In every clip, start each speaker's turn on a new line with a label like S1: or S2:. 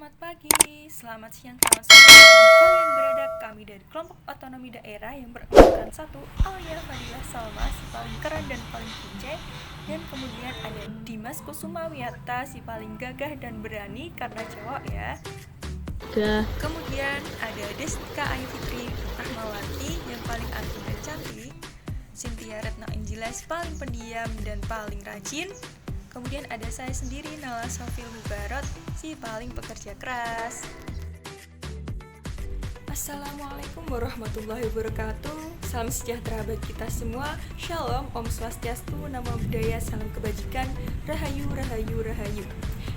S1: Selamat pagi, selamat siang, selamat sore. Kalian berada, kami dari kelompok otonomi daerah yang beranggotakan satu Alia Fadilah Salma, si paling keren dan paling kece. Dan kemudian ada Dimas Kusuma Wiyata, si paling gagah dan berani karena cowok ya. Kemudian ada Destika Ayu Fitri Rahmawati yang paling anti dan cantik. Cynthia Retna Angelas paling pendiam dan paling rajin. Kemudian ada saya sendiri, Nala Sofil Mubarot, si paling pekerja keras. Assalamualaikum warahmatullahi wabarakatuh. Salam sejahtera bagi kita semua. Shalom, Om Swastiastu, Namo Buddhaya, salam kebajikan, Rahayu, Rahayu, Rahayu.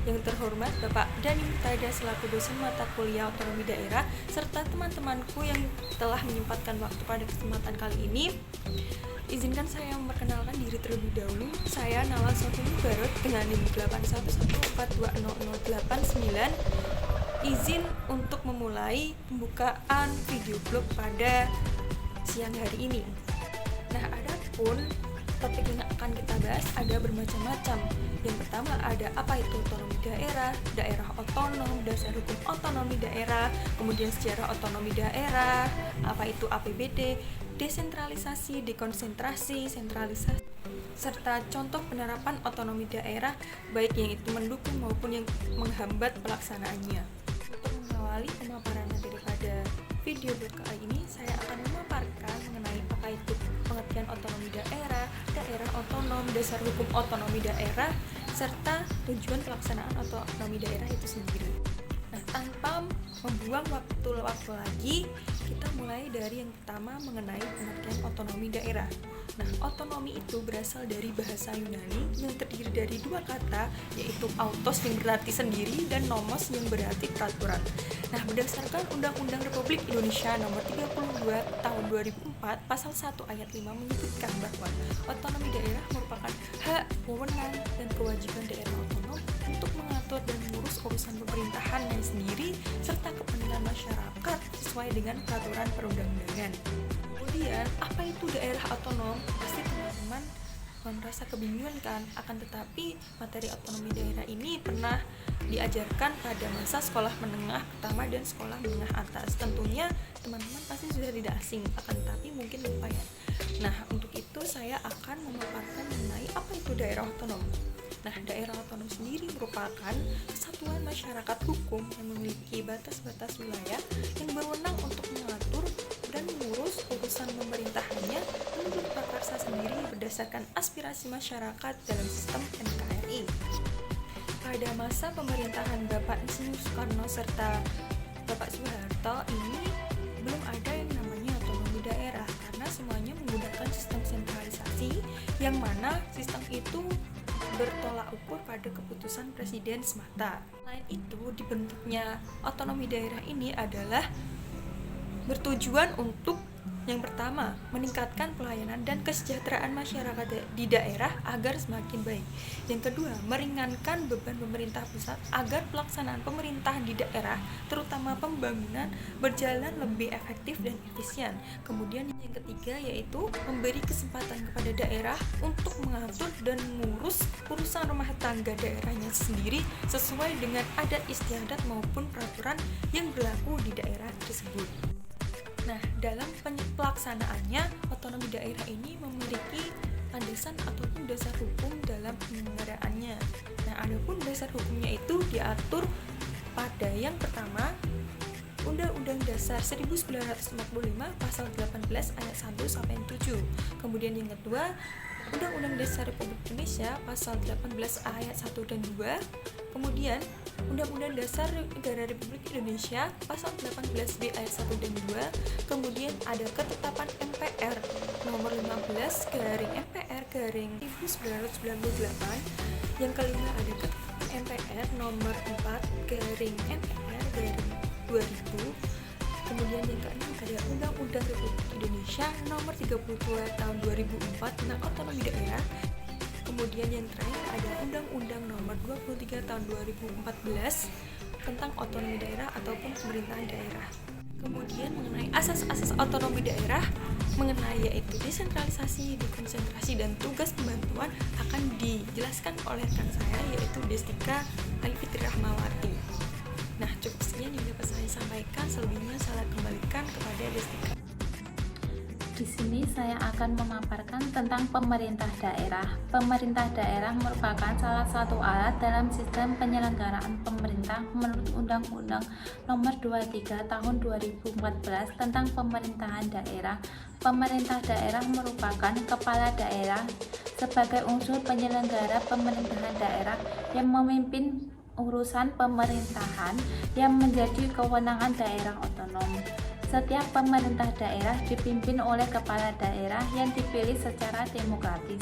S1: Yang terhormat Bapak Dani Mutada selaku dosen mata kuliah otonomi daerah, serta teman-temanku yang telah menyempatkan waktu pada kesempatan kali ini. Izinkan saya memperkenalkan diri terlebih dahulu. Saya Nala Sofil Mubarot dengan NIM 811420089. Izin untuk memulai pembukaan video blog pada siang hari ini. Nah, adapun topik yang akan kita bahas ada bermacam-macam. Yang pertama ada apa itu otonomi daerah, daerah otonom, dasar hukum otonomi daerah, kemudian sejarah otonomi daerah, apa itu APBD, desentralisasi, dekonsentrasi, sentralisasi, serta contoh penerapan otonomi daerah, baik yang itu mendukung maupun yang menghambat pelaksanaannya. Untuk mengawali pemaparan daripada video blog kali ini, saya akan memaparkan mengenai apa itu pengertian otonomi daerah, daerah otonom, dasar hukum otonomi daerah, serta tujuan pelaksanaan otonomi daerah itu sendiri. Nah, tanpa membuang waktu lagi, kita mulai dari yang pertama mengenai pengertian otonomi daerah. Nah, otonomi itu berasal dari bahasa Yunani yang terdiri dari dua kata, yaitu autos yang berarti sendiri dan nomos yang berarti peraturan. Nah, berdasarkan Undang-Undang Republik Indonesia Nomor 32 Tahun 2004, Pasal 1 Ayat 5 menyebutkan bahwa otonomi daerah merupakan hak, wewenang, dan kewajiban daerah otonom untuk mengatur dan mengurus urusan pemerintahannya sendiri serta kepentingan masyarakat sesuai dengan peraturan perundang-undangan. Kemudian, apa itu daerah otonom? Pasti teman-teman merasa kebingungan kan? Akan tetapi, materi otonomi daerah ini pernah diajarkan pada masa sekolah menengah pertama dan sekolah menengah atas. Tentunya teman-teman pasti sudah tidak asing, akan tetapi mungkin lupa ya. Nah, untuk itu saya akan memaparkan mengenai apa itu daerah otonom. Nah, daerah otonom sendiri merupakan kesatuan masyarakat hukum yang memiliki batas-batas wilayah yang berwenang untuk mengatur dan mengurus urusan pemerintahannya menurut prakarsa sendiri berdasarkan aspirasi masyarakat dalam sistem NKRI. Pada masa pemerintahan Bapak Insinyur Soekarno serta Bapak Soeharto ini belum ada yang namanya otonomi daerah karena semuanya menggunakan sistem sentralisasi yang mana sistem itu bertolak ukur pada keputusan presiden semata. Selain itu, dibentuknya otonomi daerah ini adalah bertujuan untuk yang pertama, meningkatkan pelayanan dan kesejahteraan masyarakat di daerah agar semakin baik. Yang kedua, meringankan beban pemerintah pusat agar pelaksanaan pemerintahan di daerah, terutama pembangunan, berjalan lebih efektif dan efisien. Kemudian yang ketiga yaitu memberi kesempatan kepada daerah untuk mengatur dan mengurus urusan rumah tangga daerahnya sendiri sesuai dengan adat istiadat maupun peraturan yang berlaku di daerah tersebut. Nah, dalam pelaksanaannya, otonomi daerah ini memiliki landasan ataupun dasar hukum dalam penyelenggaraannya. Nah, adapun dasar hukumnya itu diatur pada yang pertama, Undang-Undang Dasar 1945 Pasal 18 Ayat 1 sampai 7. Kemudian yang kedua, Undang-Undang Dasar Republik Indonesia Pasal 18 Ayat 1 dan 2. Kemudian Undang-Undang Dasar Negara Republik Indonesia Pasal 18B Ayat 1 dan 2. Kemudian ada ketetapan MPR nomor 15 garing MPR garing 1998. Yang kelima ada ketetapan MPR nomor 4 garing MPR garing 2000. Kemudian yang keenam ada Undang-Undang Republik Indonesia nomor 32 tahun 2004 tentang otonomi daerah. Kemudian yang terakhir ada Undang-Undang nomor 23 tahun 2014 tentang otonomi daerah ataupun pemerintahan daerah. Kemudian mengenai asas-asas otonomi daerah mengenai yaitu desentralisasi, dekonsentrasi, dan tugas pembantuan akan dijelaskan oleh rekan saya yaitu Destika Ayu Fitri Rahmawati. Nah,
S2: Di sini saya akan memaparkan tentang pemerintah daerah. Pemerintah daerah merupakan salah satu alat dalam sistem penyelenggaraan pemerintah menurut Undang-Undang Nomor 23 Tahun 2014 tentang Pemerintahan Daerah. Pemerintah daerah merupakan kepala daerah sebagai unsur penyelenggara pemerintahan daerah yang memimpin urusan pemerintahan yang menjadi kewenangan daerah otonom. Setiap pemerintah daerah dipimpin oleh kepala daerah yang dipilih secara demokratis.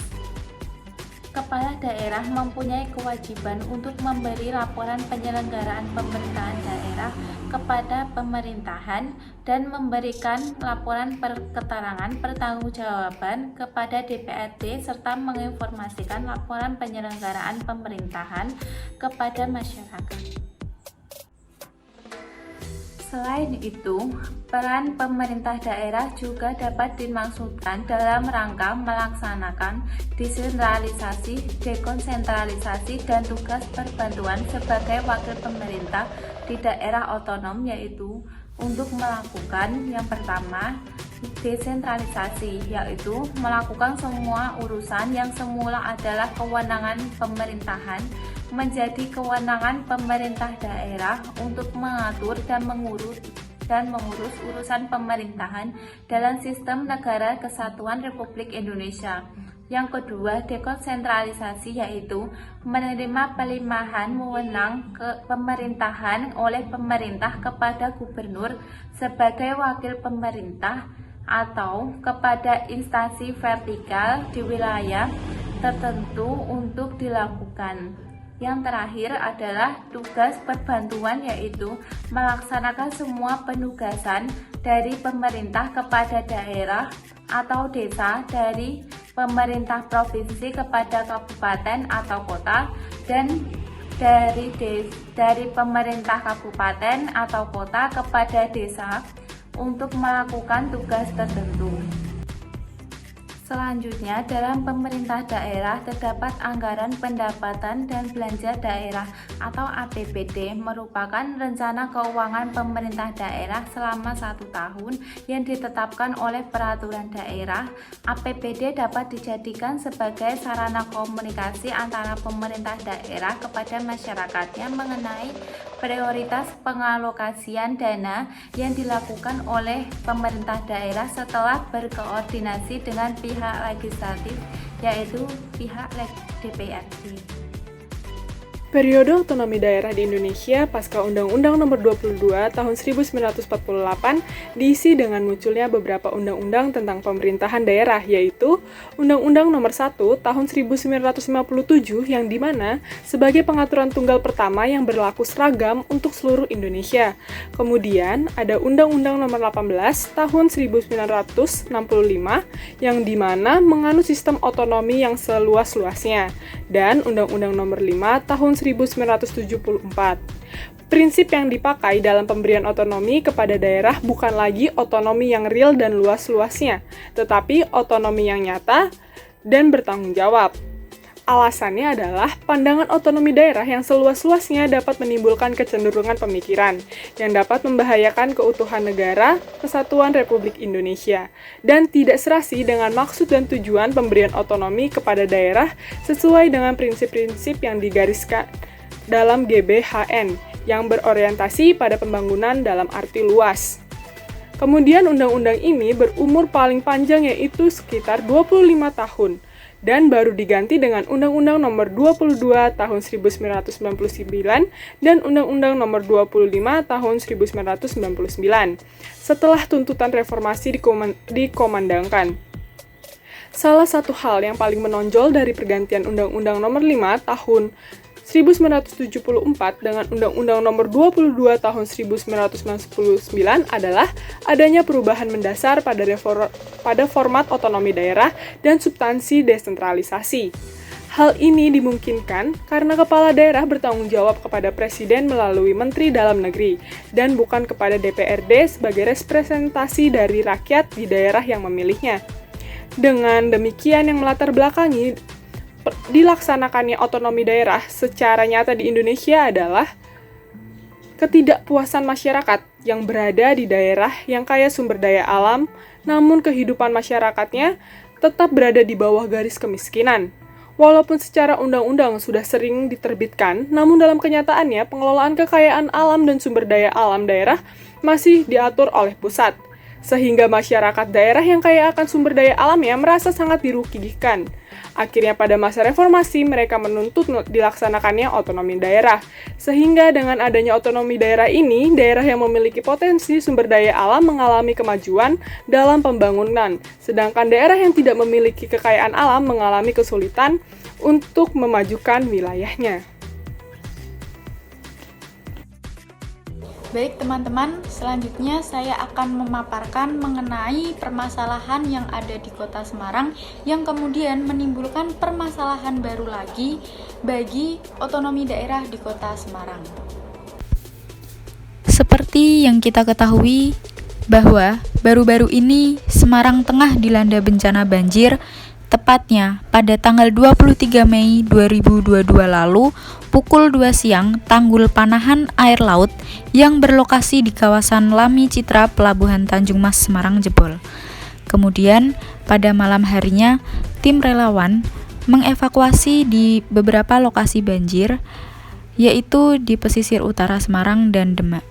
S2: Kepala daerah mempunyai kewajiban untuk memberi laporan penyelenggaraan pemerintahan daerah kepada pemerintahan dan memberikan laporan keterangan pertanggungjawaban kepada DPRD serta menginformasikan laporan penyelenggaraan pemerintahan kepada masyarakat. Selain itu, peran pemerintah daerah juga dapat dimaksudkan dalam rangka melaksanakan desentralisasi, dekonsentralisasi, dan tugas perbantuan sebagai wakil pemerintah di daerah otonom, yaitu untuk melakukan yang pertama, desentralisasi, yaitu melakukan semua urusan yang semula adalah kewenangan pemerintahan menjadi kewenangan pemerintah daerah untuk mengatur dan mengurus urusan pemerintahan dalam sistem Negara Kesatuan Republik Indonesia. Yang kedua, dekonsentralisasi, yaitu menerima pelimpahan wewenang ke pemerintahan oleh pemerintah kepada gubernur sebagai wakil pemerintah atau kepada instansi vertikal di wilayah tertentu untuk dilakukan. Yang terakhir adalah tugas perbantuan, yaitu melaksanakan semua penugasan dari pemerintah kepada daerah atau desa, dari pemerintah provinsi kepada kabupaten atau kota, dan dari pemerintah kabupaten atau kota kepada desa untuk melakukan tugas tertentu. Selanjutnya, dalam pemerintah daerah terdapat anggaran pendapatan dan belanja daerah atau APBD, merupakan rencana keuangan pemerintah daerah selama 1 tahun yang ditetapkan oleh peraturan daerah. APBD dapat dijadikan sebagai sarana komunikasi antara pemerintah daerah kepada masyarakatnya mengenai prioritas pengalokasian dana yang dilakukan oleh pemerintah daerah setelah berkoordinasi dengan pihak legislatif, yaitu pihak DPRD.
S3: Periode otonomi daerah di Indonesia pasca Undang-Undang Nomor 22 Tahun 1948 diisi dengan munculnya beberapa undang-undang tentang pemerintahan daerah, yaitu Undang-Undang Nomor 1 Tahun 1957 yang dimana sebagai pengaturan tunggal pertama yang berlaku seragam untuk seluruh Indonesia. Kemudian ada Undang-Undang Nomor 18 Tahun 1965 yang dimana menganut sistem otonomi yang seluas-luasnya, dan Undang-Undang Nomor 5 Tahun 1974. Prinsip yang dipakai dalam pemberian otonomi kepada daerah bukan lagi otonomi yang real dan luas-luasnya, tetapi otonomi yang nyata dan bertanggung jawab. Alasannya adalah pandangan otonomi daerah yang seluas-luasnya dapat menimbulkan kecenderungan pemikiran yang dapat membahayakan keutuhan negara Kesatuan Republik Indonesia dan tidak serasi dengan maksud dan tujuan pemberian otonomi kepada daerah sesuai dengan prinsip-prinsip yang digariskan dalam GBHN yang berorientasi pada pembangunan dalam arti luas. Kemudian undang-undang ini berumur paling panjang, yaitu sekitar 25 tahun, dan baru diganti dengan Undang-Undang Nomor 22 Tahun 1999 dan Undang-Undang Nomor 25 Tahun 1999 setelah tuntutan reformasi dikomandangkan. Salah satu hal yang paling menonjol dari pergantian Undang-Undang Nomor 5 Tahun 1974 dengan Undang-Undang Nomor 22 Tahun 1999 adalah adanya perubahan mendasar pada format otonomi daerah dan substansi desentralisasi. Hal ini dimungkinkan karena kepala daerah bertanggung jawab kepada Presiden melalui Menteri Dalam Negeri dan bukan kepada DPRD sebagai representasi dari rakyat di daerah yang memilihnya. Dengan demikian, yang melatar belakangi dilaksanakannya otonomi daerah secara nyata di Indonesia adalah ketidakpuasan masyarakat yang berada di daerah yang kaya sumber daya alam, namun kehidupan masyarakatnya tetap berada di bawah garis kemiskinan. Walaupun secara undang-undang sudah sering diterbitkan, namun dalam kenyataannya pengelolaan kekayaan alam dan sumber daya alam daerah masih diatur oleh pusat, sehingga masyarakat daerah yang kaya akan sumber daya alamnya merasa sangat dirugikan. Akhirnya pada masa reformasi mereka menuntut dilaksanakannya otonomi daerah, sehingga dengan adanya otonomi daerah ini, daerah yang memiliki potensi sumber daya alam mengalami kemajuan dalam pembangunan, sedangkan daerah yang tidak memiliki kekayaan alam mengalami kesulitan untuk memajukan wilayahnya.
S2: Baik teman-teman, selanjutnya saya akan memaparkan mengenai permasalahan yang ada di Kota Semarang yang kemudian menimbulkan permasalahan baru lagi bagi otonomi daerah di Kota Semarang. Seperti yang kita ketahui bahwa baru-baru ini Semarang tengah dilanda bencana banjir. Tepatnya pada tanggal 23 Mei 2022 lalu, pukul 2 siang, tanggul panahan air laut yang berlokasi di kawasan Lami Citra Pelabuhan Tanjung Mas Semarang jebol. Kemudian, pada malam harinya, tim relawan mengevakuasi di beberapa lokasi banjir, yaitu di pesisir utara Semarang dan Demak.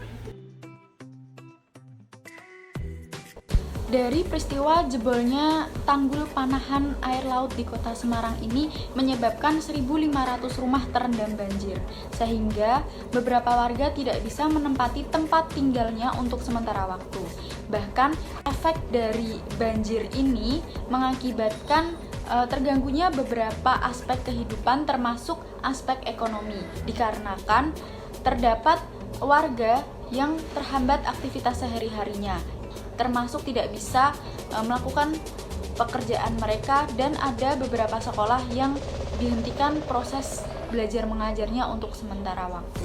S2: Dari peristiwa jebolnya tanggul panahan air laut di Kota Semarang ini menyebabkan 1.500 rumah terendam banjir, sehingga beberapa warga tidak bisa menempati tempat tinggalnya untuk sementara waktu. Bahkan efek dari banjir ini mengakibatkan terganggunya beberapa aspek kehidupan termasuk aspek ekonomi, dikarenakan terdapat warga yang terhambat aktivitas sehari-harinya, termasuk tidak bisa melakukan pekerjaan mereka, dan ada beberapa sekolah yang dihentikan proses belajar mengajarnya untuk sementara waktu.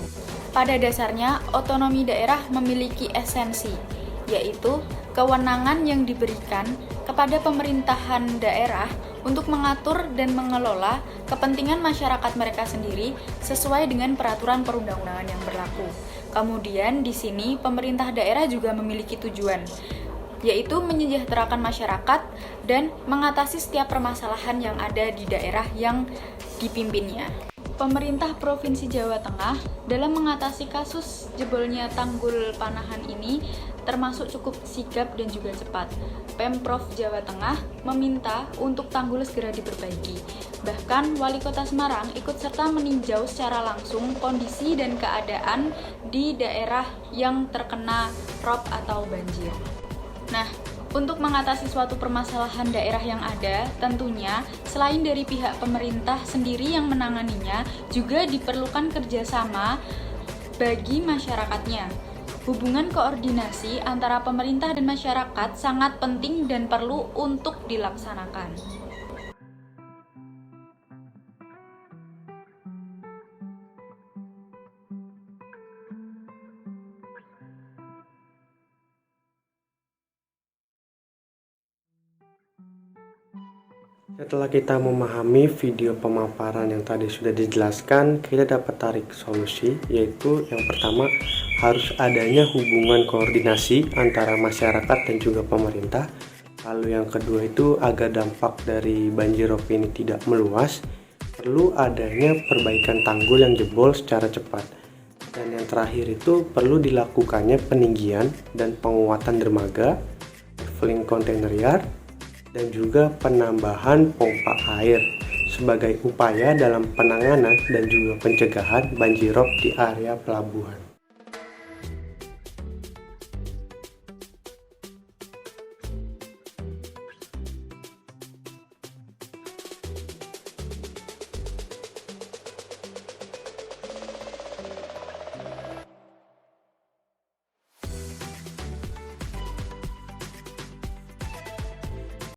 S2: Pada dasarnya, otonomi daerah memiliki esensi, yaitu kewenangan yang diberikan kepada pemerintahan daerah untuk mengatur dan mengelola kepentingan masyarakat mereka sendiri sesuai dengan peraturan perundang-undangan yang berlaku. Kemudian di sini pemerintah daerah juga memiliki tujuan, yaitu menyejahterakan masyarakat dan mengatasi setiap permasalahan yang ada di daerah yang dipimpinnya. Pemerintah Provinsi Jawa Tengah dalam mengatasi kasus jebolnya tanggul panahan ini termasuk cukup sigap dan juga cepat. Pemprov Jawa Tengah meminta untuk tanggul segera diperbaiki. Bahkan Wali Kota Semarang ikut serta meninjau secara langsung kondisi dan keadaan di daerah yang terkena rob atau banjir. Nah, untuk mengatasi suatu permasalahan daerah yang ada, tentunya selain dari pihak pemerintah sendiri yang menanganinya, juga diperlukan kerjasama bagi masyarakatnya. Hubungan koordinasi antara pemerintah dan masyarakat sangat penting dan perlu untuk dilaksanakan.
S4: Setelah kita memahami video pemaparan yang tadi sudah dijelaskan, kita dapat tarik solusi, yaitu yang pertama harus adanya hubungan koordinasi antara masyarakat dan juga pemerintah. Lalu yang kedua itu agar dampak dari banjirop ini tidak meluas, perlu adanya perbaikan tanggul yang jebol secara cepat. Dan yang terakhir itu perlu dilakukannya peninggian dan penguatan dermaga, leveling container yard, dan juga penambahan pompa air sebagai upaya dalam penanganan dan juga pencegahan banjirop di area pelabuhan.